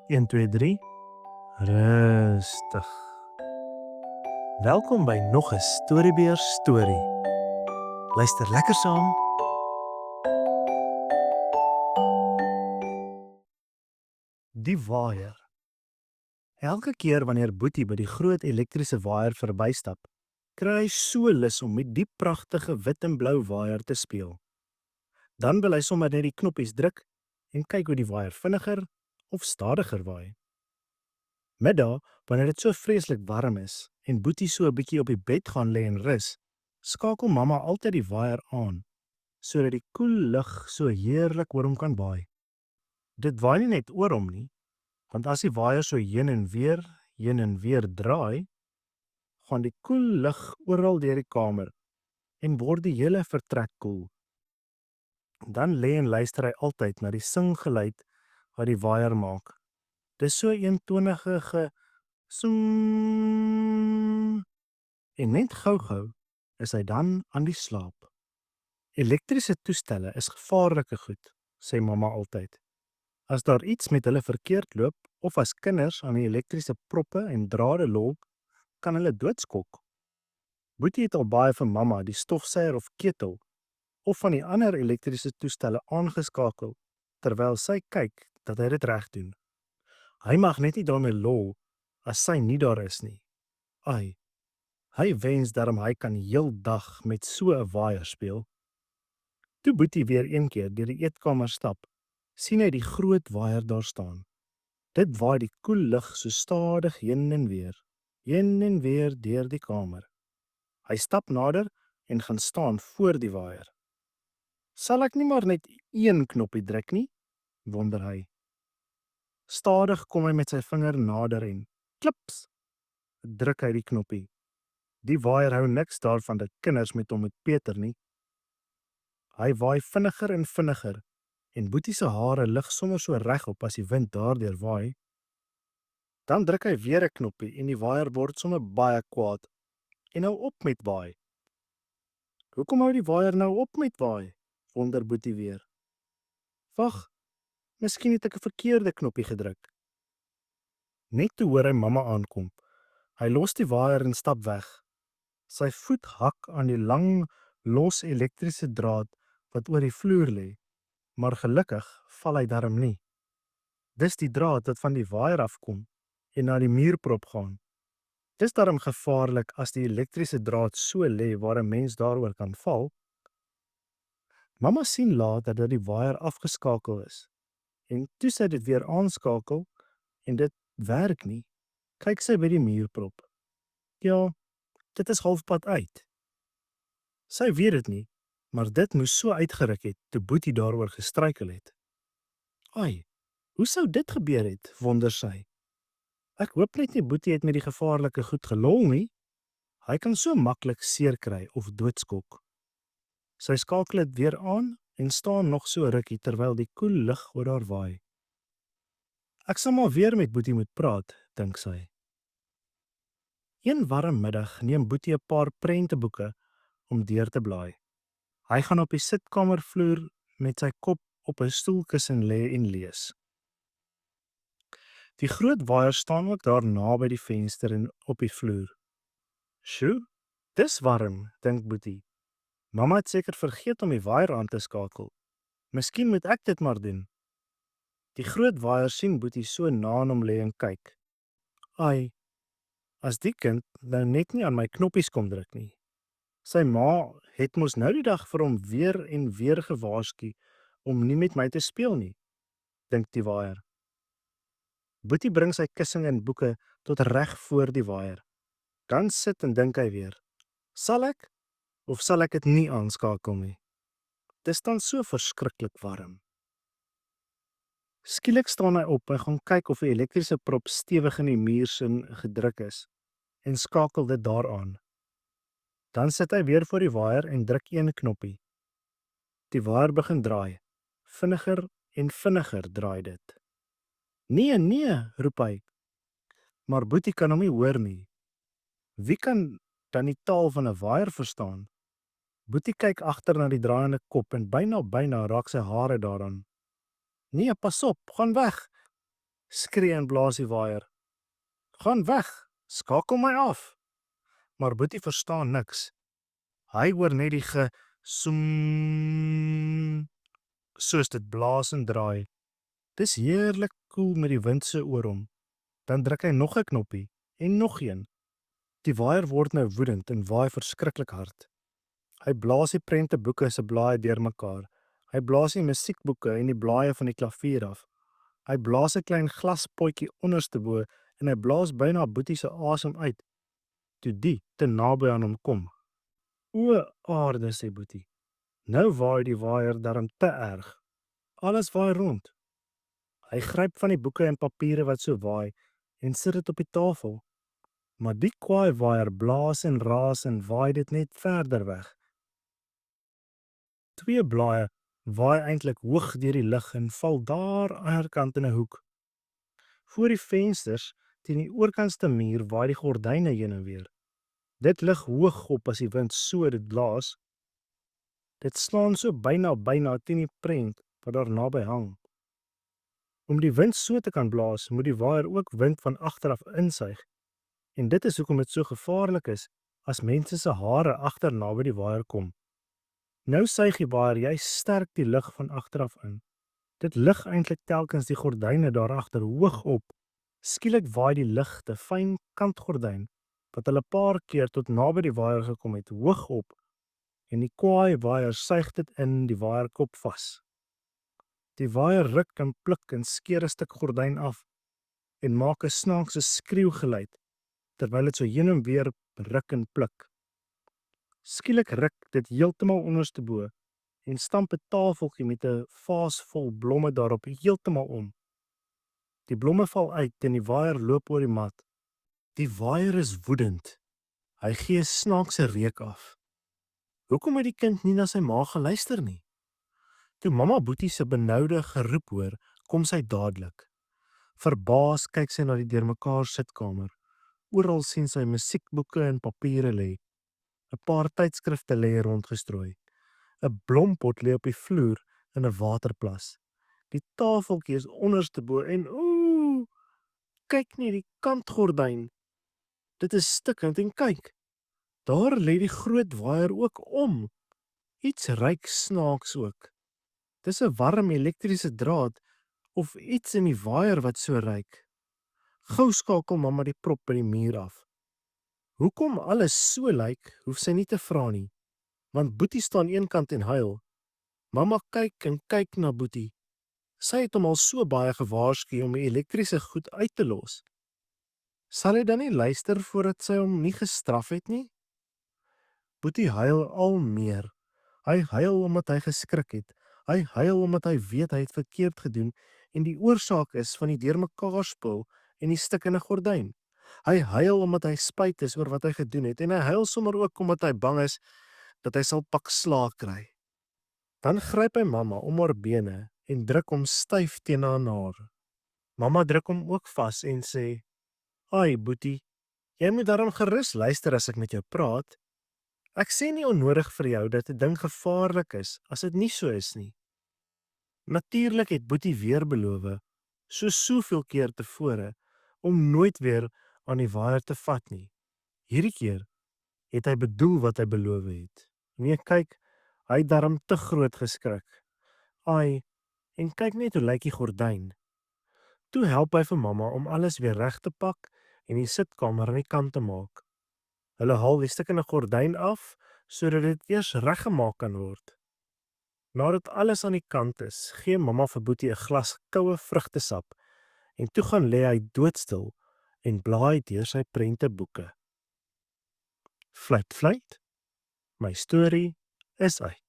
1, 2, 3. Rustig. Welkom by nog 'n Storybeer storie. Luister lekker saam. Die waaier. Elke keer wanneer Boetie by die groot elektriese waaier verbystap, kry hy so lus om met die pragtige wit en blou waaier te speel. Dan wil hy sommer net die knoppies druk en kyk hoe die waaier vinniger of stadiger waai. Middag, wanneer dit so vreeslik warm is en Boetie so 'n bietjie op die bed gaan lê en rus, skakel mamma altyd die waaier aan, sodat die koel lug so heerlik oor hom kan waai. Dit waai nie net oor hom nie, want as die waaier so heen en weer draai, gaan die koel lug oral deur die kamer en word die hele vertrek koel. Dan lê en luister hy altyd na die singgeluid wat die waaier maak. Dis so eentonige soem. En net gou-gou is hy dan aan die slaap. Elektriese toestelle is gevaarlike goed, sê mamma altyd. As daar iets met hulle verkeerd loop of as kinders aan die elektriese proppe en drade loop, kan hulle doodskok. Boetie het al baie vir mamma die stofsuier of ketel of van die ander elektriese toestelle aangeskakel terwyl sy kyk dat hy dit reg doen. Hy mag net nie daarmee lol as sy nie daar is nie. Ai, hy wens daarom hy kan heeldag met so 'n waaier speel. Toe Boetie weer een keer deur die eetkamer stap, sien hy die groot waaier daar staan. Dit waai die koel lug so stadig heen en weer deur die kamer. Hy stap nader en gaan staan voor die waaier. Sal ek nie maar net een knoppie druk nie? Wonder hy. Stadig kom hy met sy vinger nader en klips, druk hy die knoppie. Die waaier hou niks daarvan dat kinders met hom moet peter nie. Hy waai vinniger en Boetie se hare lig sommer so regop as die wind daardeur waai. Dan druk hy weer 'n knoppie en die waaier word sommer baie kwaad en hou op met waai. Hoekom hou die waaier nou op met waai? Wonder Boetie weer. Wag, miskien het ek 'n verkeerde knoppie gedruk. Net toe hoor hy mamma aankom. Hy los die waaier en stap weg. Sy voet hak aan die lang, los elektriese draad wat oor die vloer lê, maar gelukkig val hy darm nie. Dis die draad wat van die waaier afkom en na die muurprop gaan. Dis darm gevaarlik as die elektriese draad so lê waar 'n mens daaroor kan val. Mamma sien later dat die waaier afgeskakel is en toe sy dit weer aanskakel en dit werk nie, kyk sy by die muurprop. Ja, dit is halfpad uit. Sy weet dit nie, maar dit moes so uitgeruk het toe Boetie daaroor gestruikel het. Ai, hoe sou dit gebeur het, wonder sy. Ek hoop net nie Boetie het met die gevaarlike goed gelol nie. Hy kan so maklik seer kry of doodskok. Sy skakel dit weer aan en staan nog so rukkie terwyl die koel lug oor haar waai. Ek sal maar weer met Boetie moet praat, dink sy. Een warm middag neem Boetie 'n paar prenteboeke om deur te blaai. Hy gaan op die sitkamervloer met sy kop op 'n stoelkussen lê en lees. Die groot waaier staan ook daar naby die venster en op die vloer. Sjoe, dis warm, dink Boetie. Mamma het seker vergeet om die waaier aan te skakel. Miskien moet ek dit maar doen. Die groot waaier sien Boetie so na aan hom lê en kyk. Ai, as die kind nou net nie aan my knoppies kom druk nie. Sy ma het mos nou die dag vir hom weer en weer gewaarsku om nie met my te speel nie, dink die waaier. Boetie bring sy kussing en boeke tot reg voor die waaier. Dan sit en dink hy weer. Sal ek of sal ek dit nie aanskakel nie? Dis dan so verskriklik warm. Skielik staan hy op en gaan kyk of die elektriese prop stewig in die muursin gedruk is en skakel dit daaraan. Dan sit hy weer voor die waaier en druk een knoppie. Die waaier begin draai. Vinniger en vinniger draai dit. Nee, roep hy. Maar Boetie kan hom nie hoor nie. Wie kan dan die taal van 'n waaier verstaan? Boetie kyk agter na die draaiende kop en byna raak sy hare daaraan. Nee, pas op, gaan weg. Skree en blaas die waaier. Gaan weg, skakel my af. Maar Boetie verstaan niks. Hy hoor net die gesoem, soos dit blaas en draai. Dis heerlik koel met die wind so oor hom. Dan druk hy nog 'n knoppie en nog een. Die waaier word nou woedend en waai verskriklik hard. Hy blaas die prenteboeke se blaaie deurmekaar. Hy blaas die musiekboeke en die blaaie van die klavier af. Hy blaas 'n klein glaspotjie onderste bo en hy blaas byna Boetie se asem uit toe die te naby aan hom kom. O aarde, sê Boetie. Nou waai die waaier darm te erg. Alles waai rond. Hy gryp van die boeke en papiere wat so waai en sit dit op die tafel. Maar die kwaai waaier blaas en raas en waai dit net verder weg. Twee blaaie waai eintlik hoog deur die lug en val daar aanderkant in 'n hoek. Voor die vensters teen die oorkantste muur waai die gordyne heen en weer. Dit lig hoog op as die wind so dit blaas. Dit slaan so byna teen die prent wat daar naby hang. Om die wind so te kan blaas, moet die waaier ook wind van agteraf insuig. En dit is hoekom dit so gevaarlik is as mense se hare agter naby die waaier kom. Nou suig die waaier juis sterk die lug van agteraf in. Dit lig eintlik telkens die gordyne daar agter hoog op. Skielik waai die ligte fyn kantgordyn wat hulle 'n paar keer tot naby die waaier gekom het, hoog op. En die kwaai waaier suig dit in die waaierkop vas. Die waaier ruk en pluk en skeer 'n stuk gordyn af en maak 'n snaakse skreeugeluid terwyl dit so heen en weer ruk en pluk. Skielik ruk dit heeltemal onderste bo en stamp 'n tafeltjie met 'n vaas vol blomme daarop heeltemal om. Die blomme val uit en die waaier loop oor die mat. Die waaier is woedend. Hy gee 'n snaakse reuk af. Hoekom het die kind nie na sy ma geluister nie? Toe mamma Boetie se benoude geroep hoor, kom sy dadelik. Verbaas kyk sy na die deurmekaar sitkamer. Oral sien sy musiekboeke en papiere lê. 'n Paar tydskrifte lê rondgestrooi. 'n Blompot lê op die vloer in 'n waterplas. Die tafeltjie is onderste bo en kyk net die kantgordyn. Dit is stikkend en kyk. Daar lê die groot waaier ook om. Iets ryk snaaks ook. Dis 'n warm elektriese draad of iets in die waaier wat so ryk. Gou skakel mamma die prop by die muur af. Hoekom alles so lyk, hoef sy nie te vra nie, want Boetie staan eenkant en huil. Mamma kyk en kyk na Boetie. Sy het hom al so baie gewaarsku om die elektriese goed uit te los. Sal hy dan nie luister voordat sy hom nie gestraf het nie? Boetie huil al meer. Hy huil omdat hy geskrik het. Hy huil omdat hy weet hy het verkeerd gedoen en die oorsaak is van die deurmekaar spul en die stukkende gordyn. Hy huil omdat hy spyt is oor wat hy gedoen het en hy huil sommer ook omdat hy bang is dat hy sal pak slaag kry. Dan gryp hy mamma om haar bene en druk hom styf teen haar naar. Mamma druk hom ook vas en sê: "Ai Boetie, jy moet daarom gerus luister as ek met jou praat. Ek sê nie onnodig vir jou dat 'n ding gevaarlik is as dit nie so is nie." Natuurlik het Boetie weer beloof, soveel keer tevore, om nooit weer aan die waaier te vat nie. Hierdie keer het hy bedoel wat hy beloof het. Nee, kyk, hy het darm te groot geskrik. Ai, en kyk net hoe lyk die gordyn. Toe help hy vir mamma om alles weer reg te pak en die sitkamer aan die kant te maak. Hulle haal die stukkende gordyn af sodat dit eers reggemaak kan word. Nadat alles aan die kant is, gee mamma vir Boetie 'n glas koue vrugtesap en toe gaan lê hy doodstil en blaai deur sy prenteboeke. Fluit, fluit. My storie is uit.